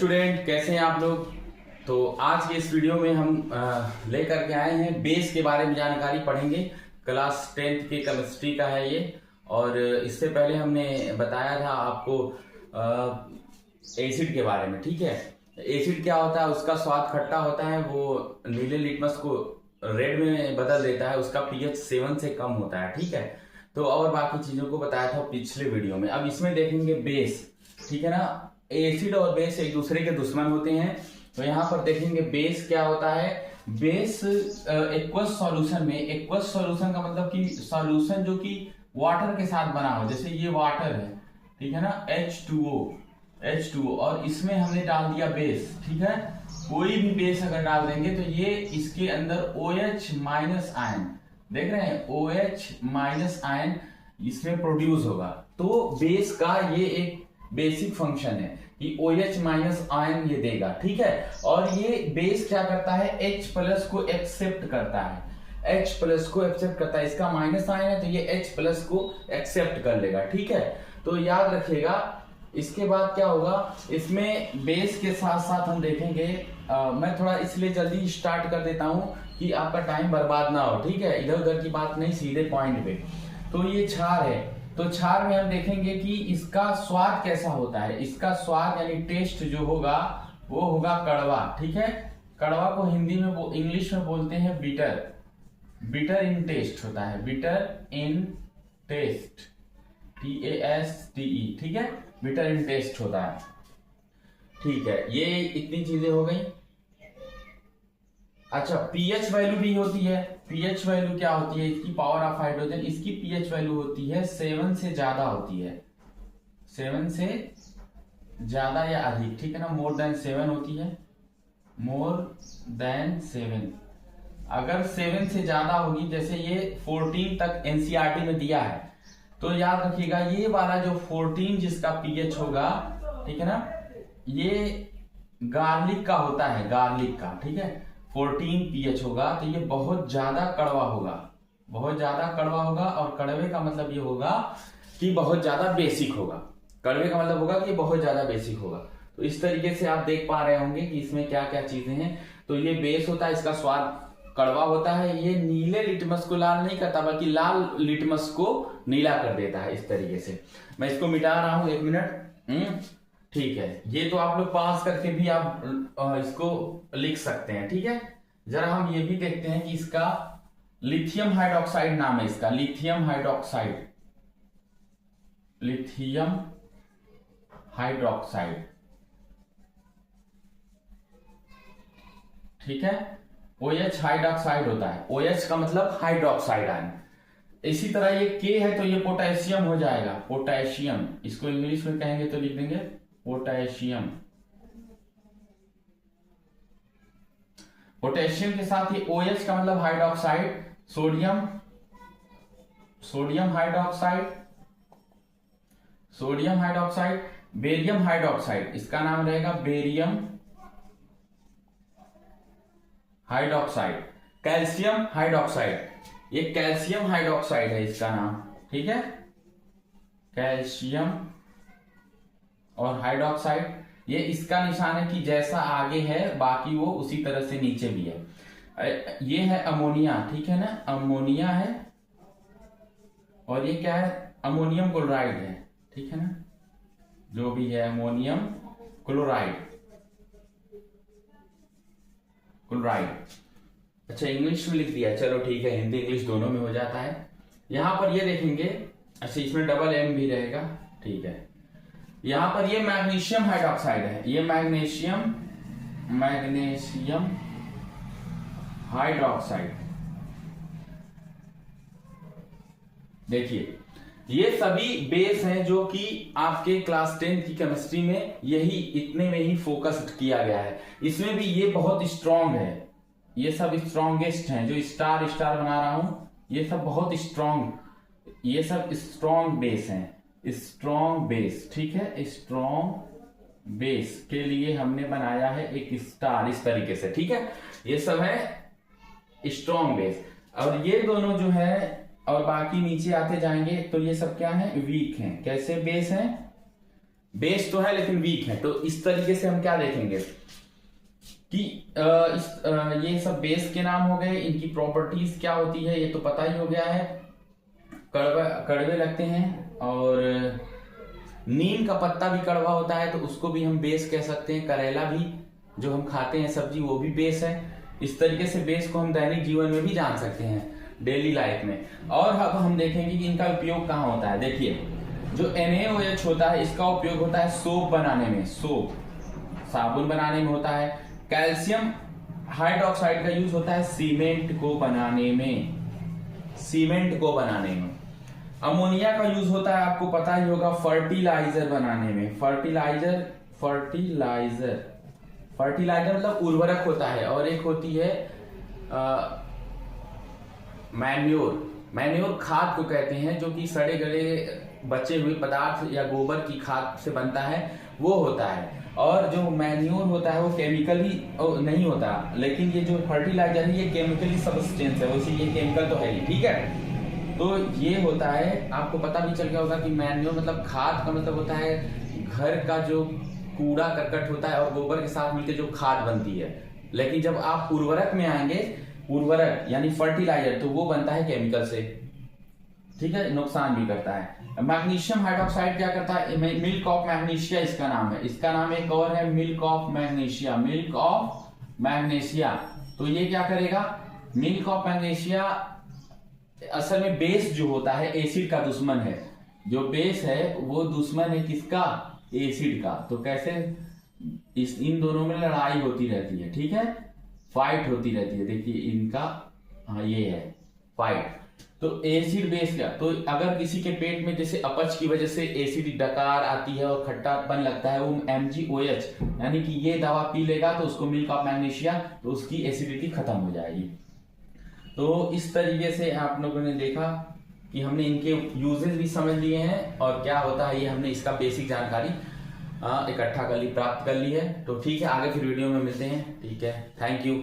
Student, कैसे हैं आप लोग। तो आज के इस वीडियो में हम लेकर के आए हैं बेस के बारे में जानकारी पढ़ेंगे। क्लास 10th के केमिस्ट्री का है ये। और इससे पहले हमने बताया था आपको एसिड के बारे में। ठीक है, एसिड क्या होता है, उसका स्वाद खट्टा होता है, वो नीले लिटमस को रेड में बदल देता है, उसका पीएच 7 से कम होता है। ठीक है, तो और बाकी चीजों को बताया था पिछले वीडियो में। अब इसमें देखेंगे बेस। ठीक है ना, एसिड और बेस एक दूसरे के दुश्मन होते हैं। तो यहाँ पर देखेंगे बेस क्या होता है। बेस एक्वस सॉल्यूशन में, एक्वस सॉल्यूशन का मतलब कि सॉल्यूशन जो कि वाटर के साथ बना हो, जैसे ये वाटर है, ठीक है ना, H2O और इसमें हमने डाल दिया बेस। ठीक है, कोई भी बेस अगर डाल देंगे तो ये इसके अंदर OH माइनस आयन, देख रहे हैं, OH माइनस आयन इसमें प्रोड्यूस होगा। तो बेस का ये एक बेसिक फंक्शन है कि OH माइनस आयन ये देगा। ठीक है, और ये बेस क्या करता है, H प्लस को एक्सेप्ट करता है, H प्लस को एक्सेप्ट करता है। इसका माइनस आयन है तो ये H प्लस को एक्सेप्ट कर लेगा। ठीक है, तो याद रखिएगा। इसके बाद क्या होगा, इसमें बेस के साथ साथ हम देखेंगे, मैं थोड़ा इसलिए जल्दी स्टार्ट कर देता हूं कि आपका टाइम बर्बाद ना हो। ठीक है, इधर उधर की बात नहीं, सीधे पॉइंट पे। तो ये क्षार है, तो क्षार में हम देखेंगे कि इसका स्वाद कैसा होता है। इसका स्वाद यानी टेस्ट जो होगा वो होगा कड़वा। ठीक है, कड़वा को हिंदी में वो इंग्लिश में बोलते हैं बिटर। बिटर इन टेस्ट होता है, बिटर इन टेस्ट, TASTE। ठीक है, बिटर इन टेस्ट होता है। ठीक है, ये इतनी चीजें हो गई। अच्छा, पीएच वैल्यू भी होती है। पीएच वैल्यू क्या होती है, इसकी पावर ऑफ हाइड्रोजन, इसकी पीएच वैल्यू होती है 7 से ज्यादा होती है, 7 से ज्यादा या अधिक। ठीक है ना, मोर देन 7 होती है, मोर देन 7। अगर 7 से ज्यादा होगी, जैसे ये 14 तक एनसीईआरटी में दिया है, तो याद रखिएगा ये वाला जो 14 जिसका पीएच होगा, ठीक है ना, ये गार्लिक का होता है, गार्लिक का। ठीक है, 14 पीएच होगा तो ये बहुत ज्यादा कड़वा होगा, बहुत ज्यादा कड़वा होगा। और कड़वे का मतलब ये होगा कि बहुत ज्यादा बेसिक होगा। कड़वे का मतलब होगा कि बहुत ज्यादा बेसिक होगा। तो इस तरीके से आप देख पा रहे होंगे कि इसमें क्या क्या चीजें हैं। तो ये बेस होता है, इसका स्वाद कड़वा होता है। ये नीले लिटमस को लाल नहीं करता, बल्कि लाल लिटमस को नीला कर देता है। इस तरीके से मैं इसको मिटा रहा हूं, 1 मिनट। ठीक है, ये तो आप लोग पास करके भी आप इसको लिख सकते हैं। ठीक है, जरा हम ये भी देखते हैं कि इसका लिथियम हाइड्रोक्साइड नाम है, इसका लिथियम हाइड्रोक्साइड, लिथियम हाइड्रोक्साइड। ठीक है, OH हाइड्रोक्साइड होता है, OH का मतलब हाइड्रोक्साइड आयन। इसी तरह ये K है तो ये पोटेशियम हो जाएगा, पोटेशियम। इसको इंग्लिश में कहेंगे तो लिख देंगे पोटेशियम। पोटेशियम के साथ ये OH का मतलब hydroxide, sodium, sodium hydroxide, sodium hydroxide, barium hydroxide, इसका नाम रहेगा बेरियम हाइड्रोक्साइड। कैल्शियम हाइड्रोक्साइड, ये कैल्शियम हाइड्रोक्साइड है इसका नाम। ठीक है, कैल्शियम और हाइड्रोक्साइड, ये इसका निशान है कि जैसा आगे है बाकी वो उसी तरह से नीचे भी है। ये है अमोनिया, ठीक है ना, अमोनिया है। और ये क्या है, अमोनियम क्लोराइड है। ठीक है ना, जो भी है अमोनियम क्लोराइड, क्लोराइड। अच्छा, इंग्लिश में लिख दिया, चलो ठीक है, हिंदी इंग्लिश दोनों में हो जाता है। यहां पर ये देखेंगे, अच्छा इसमें डबल M भी रहेगा। ठीक है, यहां पर ये मैग्नीशियम हाइड्रोक्साइड है, ये मैग्नीशियम, मैग्नीशियम हाइड्रोक्साइड। देखिए, ये सभी बेस हैं जो कि आपके क्लास 10 की केमिस्ट्री में यही इतने में ही फोकस किया गया है। इसमें भी ये बहुत स्ट्रांग है, ये सब स्ट्रॉन्गेस्ट हैं। जो स्टार स्टार बना रहा हूं ये सब बहुत स्ट्रांग, ये सब स्ट्रांग बेस हैं, स्ट्रांग बेस। ठीक है, स्ट्रांग बेस के लिए हमने बनाया है एक स्टार इस तरीके से। ठीक है, ये सब है स्ट्रांग बेस। और ये दोनों जो है, और बाकी नीचे आते जाएंगे तो ये सब क्या है, वीक हैं। कैसे बेस हैं, बेस तो है लेकिन वीक है। तो इस तरीके से हम क्या देखेंगे कि ये सब बेस के नाम हो गए, इनकी प्रॉपर्टीज क्या होती है ये तो पता ही हो गया है। कड़वे लगते हैं, और नीम का पत्ता भी कड़वा होता है तो उसको भी हम बेस कह सकते हैं। करेला भी जो हम खाते हैं सब्जी, वो भी बेस है। इस तरीके से बेस को हम दैनिक जीवन में भी जान सकते हैं, डेली लाइफ में। और अब हम देखेंगे कि इनका उपयोग कहाँ होता है। देखिए, जो NaOH होता है इसका उपयोग होता है सोप बनाने में, सोप साबुन बनाने में होता है। कैल्शियम हाइड्रोक्साइड का यूज होता है सीमेंट को बनाने में, सीमेंट को बनाने में। अमोनिया का यूज होता है, आपको पता ही होगा, फर्टिलाइजर बनाने में। फर्टिलाइजर मतलब उर्वरक होता है। और एक होती है मैन्योर खाद को कहते हैं, जो कि सड़े गले बचे हुए पदार्थ या गोबर की खाद से बनता है, वो होता है। और जो मैन्योर होता है वो केमिकली नहीं होता, लेकिन ये जो फर्टिलाइजर है ये केमिकली सब्सटेंस है, वैसे ये केमिकल तो है ही, ठीक है। तो ये होता है, आपको पता भी चल गया होगा कि मैन्योर मतलब खाद का मतलब होता है घर का जो कूड़ा करकट होता है और गोबर के साथ मिलकर जो खाद बनती है। लेकिन जब आप उर्वरक में आएंगे, उर्वरक यानी फर्टिलाइजर, तो वो बनता है केमिकल से, ठीक है, नुकसान भी करता है। मैग्नीशियम हाइड्रोक्साइड क्या करता है, मिल्क ऑफ मैग्नीशिया इसका नाम है। इसका नाम एक और है milk of magnesia, milk of magnesia. तो ये क्या करेगा, मिल्क ऑफ मैग्नीशिया असल में बेस जो होता है एसिड का दुश्मन है। जो बेस है वो दुश्मन है किसका, एसिड का। तो कैसे इन दोनों में लड़ाई होती रहती है, ठीक है, फाइट होती रहती है। देखिए इनका, हाँ ये है फाइट। तो एसिड बेस क्या, तो अगर किसी के पेट में जैसे अपच की वजह से एसिड डकार आती है और खट्टापन लगता है, वो MgOH यानी कि ये दवा पी लेगा तो उसको मिल्क ऑफ मैग्नीशिया, तो उसकी एसिडिटी खत्म हो जाएगी। तो इस तरीके से आप लोगों ने देखा कि हमने इनके यूजेस भी समझ लिए हैं और क्या होता है ये हमने इसका बेसिक जानकारी इकट्ठा कर ली, प्राप्त कर ली है। तो ठीक है, आगे फिर वीडियो में मिलते हैं, ठीक है, थैंक यू।